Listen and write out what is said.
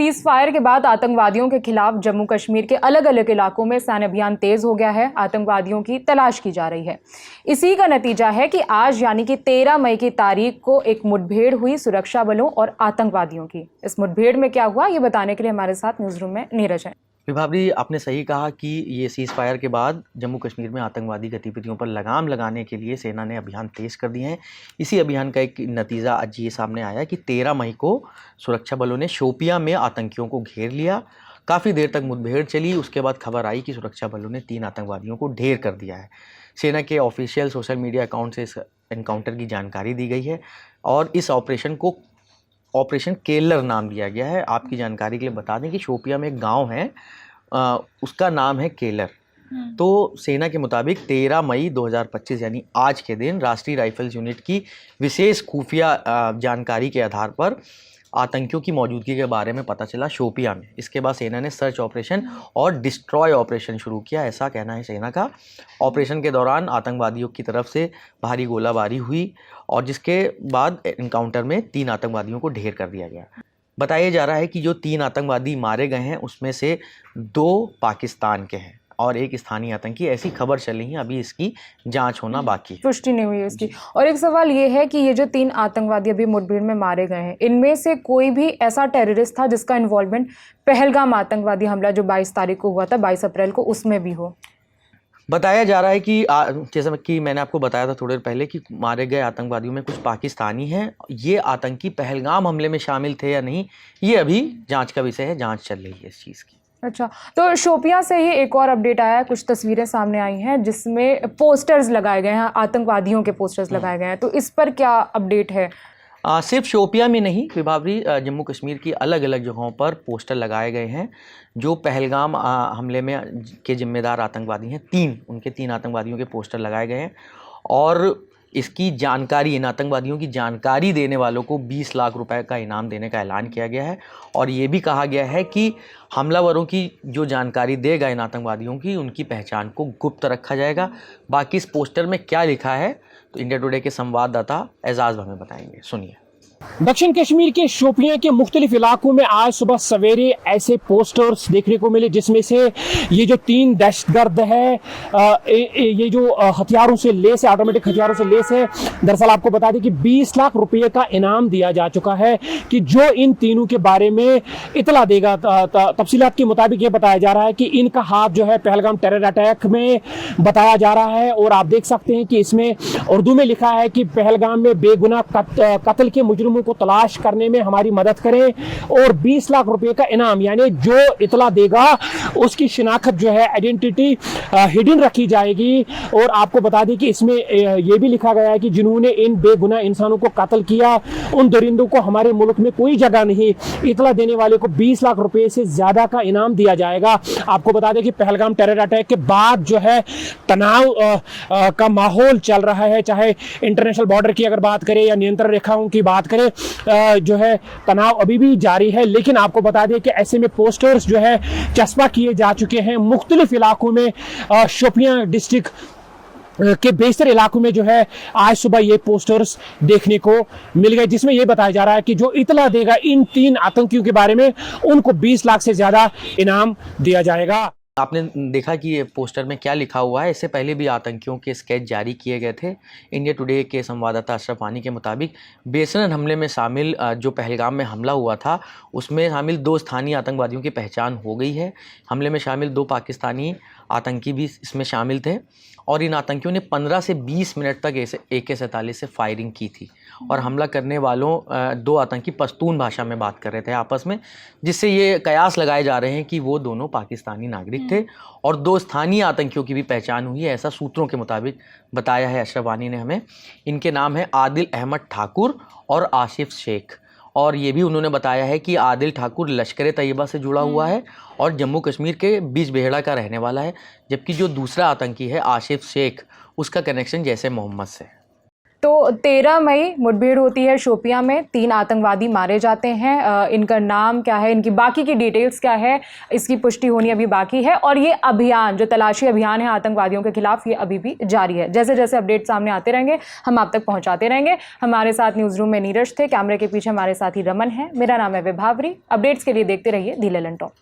Cease fire के बाद आतंकवादियों के खिलाफ जम्मू कश्मीर के अलग अलग इलाकों में सैन्य अभियान तेज हो गया है। आतंकवादियों की तलाश की जा रही है। इसी का नतीजा है कि आज यानी कि 13 मई की तारीख को एक मुठभेड़ हुई सुरक्षा बलों और आतंकवादियों की। इस मुठभेड़ में क्या हुआ, ये बताने के लिए हमारे साथ न्यूज रूम में नीरज है। विभावरी, आपने सही कहा कि ये सीज फायर के बाद जम्मू कश्मीर में आतंकवादी गतिविधियों पर लगाम लगाने के लिए सेना ने अभियान तेज कर दिए हैं। इसी अभियान का एक नतीजा आज ये सामने आया कि 13 मई को सुरक्षा बलों ने शोपियां में आतंकियों को घेर लिया। काफ़ी देर तक मुठभेड़ चली। उसके बाद खबर आई कि सुरक्षा बलों ने 3 आतंकवादियों को ढेर कर दिया है। सेना के ऑफिशियल सोशल मीडिया अकाउंट से इस एनकाउंटर की जानकारी दी गई है और इस ऑपरेशन को ऑपरेशन केलर नाम दिया गया है। आपकी जानकारी के लिए बता दें कि शोपिया में एक गांव है, उसका नाम है केलर। तो सेना के मुताबिक 13 मई 2025 यानी आज के दिन राष्ट्रीय राइफल्स यूनिट की विशेष खुफिया जानकारी के आधार पर आतंकियों की मौजूदगी के बारे में पता चला शोपिया में। इसके बाद सेना ने सर्च ऑपरेशन और डिस्ट्रॉय ऑपरेशन शुरू किया, ऐसा कहना है सेना का। ऑपरेशन के दौरान आतंकवादियों की तरफ से भारी गोलाबारी हुई और जिसके बाद एनकाउंटर में 3 आतंकवादियों को ढेर कर दिया गया। बताया जा रहा है कि जो 3 आतंकवादी मारे गए हैं उसमें से 2 पाकिस्तान के हैं और एक स्थानीय आतंकी। ऐसी खबर चल रही है, अभी इसकी जांच होना बाकी है, पुष्टि नहीं हुई उसकी। और एक सवाल ये है कि ये जो 3 आतंकवादी अभी मुठभेड़ में मारे गए हैं, इनमें से कोई भी ऐसा टेररिस्ट था जिसका इन्वॉल्वमेंट पहलगाम आतंकवादी हमला जो 22 तारीख को हुआ था, 22 अप्रैल को, उसमें भी हो? बताया जा रहा है कि जैसा कि मैंने आपको बताया था थोड़ी देर पहले कि मारे गए आतंकवादियों में कुछ पाकिस्तानी हैं। ये आतंकी पहलगाम हमले में शामिल थे या नहीं, ये अभी जांच का विषय है, जांच चल रही है इस चीज़ की। अच्छा, तो शोपियां से ही एक और अपडेट आया है, कुछ तस्वीरें सामने आई हैं जिसमें पोस्टर्स लगाए गए हैं, आतंकवादियों के पोस्टर्स लगाए गए हैं, तो इस पर क्या अपडेट है? सिर्फ शोपिया में नहीं विभावरी, जम्मू कश्मीर की अलग अलग जगहों पर पोस्टर लगाए गए हैं। जो पहलगाम हमले में के जिम्मेदार आतंकवादी हैं, 3 आतंकवादियों के पोस्टर लगाए गए हैं और इसकी जानकारी, इन आतंकवादियों की जानकारी देने वालों को 20 लाख रुपए का इनाम देने का ऐलान किया गया है। और ये भी कहा गया है कि हमलावरों की जो जानकारी देगा इन आतंकवादियों की, उनकी पहचान को गुप्त रखा जाएगा। बाकी इस पोस्टर में क्या लिखा है तो इंडिया टुडे के संवाददाता एजाज हमें बताएंगे, सुनिए। दक्षिण कश्मीर के शोपियां के मुख्तलिफ इलाकों में आज सुबह सवेरे ऐसे पोस्टर्स देखने को मिले जिसमें से ये जो 3 दहशतगर्द है, ये जो हथियारों से लेस है, ऑटोमेटिक हथियारों से लेस है। दरअसल आपको बता दें कि 20 लाख रुपए का इनाम दिया जा चुका है कि जो इन तीनों के बारे में इतला देगा। तफसीलात के मुताबिक ये बताया जा रहा है कि इनका हाथ जो है पहलगाम टेरर अटैक में बताया जा रहा है। और आप देख सकते हैं कि इसमें उर्दू में लिखा है कि पहलगाम में बेगुनाह कत्ल के मुजरिमों को तलाश करने में हमारी मदद करें और 20 लाख रुपए का इनाम, यानी जो इतला देगा उसकी शिनाख्त जो है, आइडेंटिटी हिडन रखी जाएगी। और आपको बता दें कि इसमें यह भी लिखा गया है कि जिन्होंने इन बेगुनाह इंसानों को कत्ल किया, उन दरिंदों को हमारे मुल्क में कोई जगह नहीं। इतला देने वाले को 20 लाख रुपए से ज्यादा का इनाम दिया जाएगा। आपको बता दें कि पहलगाम टेरर अटैक के बाद जो है तनाव का माहौल चल रहा है, चाहे इंटरनेशनल बॉर्डर की अगर बात करें या नियंत्रण रेखाओं की बात करें, जो है तनाव अभी भी जारी है। लेकिन आपको बता दें कि ऐसे में पोस्टर्स जो है चस्पा किए जा चुके हैं मुख्तलिफ इलाकों में। शोपियां डिस्ट्रिक्ट के बेशतर इलाकों में जो है आज सुबह ये पोस्टर्स देखने को मिल गए जिसमें ये बताया जा रहा है कि जो इतला देगा इन 3 आतंकियों के बारे में, उनको 20 लाख से ज्यादा इनाम दिया जाएगा। आपने देखा कि ये पोस्टर में क्या लिखा हुआ है। इससे पहले भी आतंकियों के स्केच जारी किए गए थे। इंडिया टुडे के संवाददाता अशरफ वानी के मुताबिक बेसरन हमले में शामिल जो पहलगाम में हमला हुआ था उसमें शामिल 2 स्थानीय आतंकवादियों की पहचान हो गई है। हमले में शामिल 2 पाकिस्तानी आतंकी भी इसमें शामिल थे और इन आतंकियों ने 15 से 20 मिनट तक AK-47 से फायरिंग की थी और हमला करने वालों 2 आतंकी पश्तून भाषा में बात कर रहे थे आपस में, जिससे ये कयास लगाए जा रहे हैं कि वो दोनों पाकिस्तानी नागरिक थे। और 2 स्थानीय आतंकियों की भी पहचान हुई है, ऐसा सूत्रों के मुताबिक बताया है अशरफ वानी ने हमें। इनके नाम है आदिल अहमद ठाकुर और आसिफ शेख। और ये भी उन्होंने बताया है कि आदिल ठाकुर लश्कर तैयबा से जुड़ा हुआ है और जम्मू कश्मीर के बिजबेहड़ा का रहने वाला है, जबकि जो दूसरा आतंकी है आसिफ शेख, उसका कनेक्शन जैसे मोहम्मद से। तो 13 मई मुठभेड़ होती है शोपियां में, 3 आतंकवादी मारे जाते हैं। इनका नाम क्या है, इनकी बाकी की डिटेल्स क्या है, इसकी पुष्टि होनी अभी बाकी है। और ये अभियान, जो तलाशी अभियान है आतंकवादियों के खिलाफ, ये अभी भी जारी है। जैसे जैसे अपडेट सामने आते रहेंगे हम आप तक पहुंचाते रहेंगे। हमारे साथ न्यूज़ रूम में नीरज थे, कैमरे के पीछे हमारे साथी रमन है। मेरा नाम है विभावरी। अपडेट्स के लिए देखते रहिए दी ललन टॉप।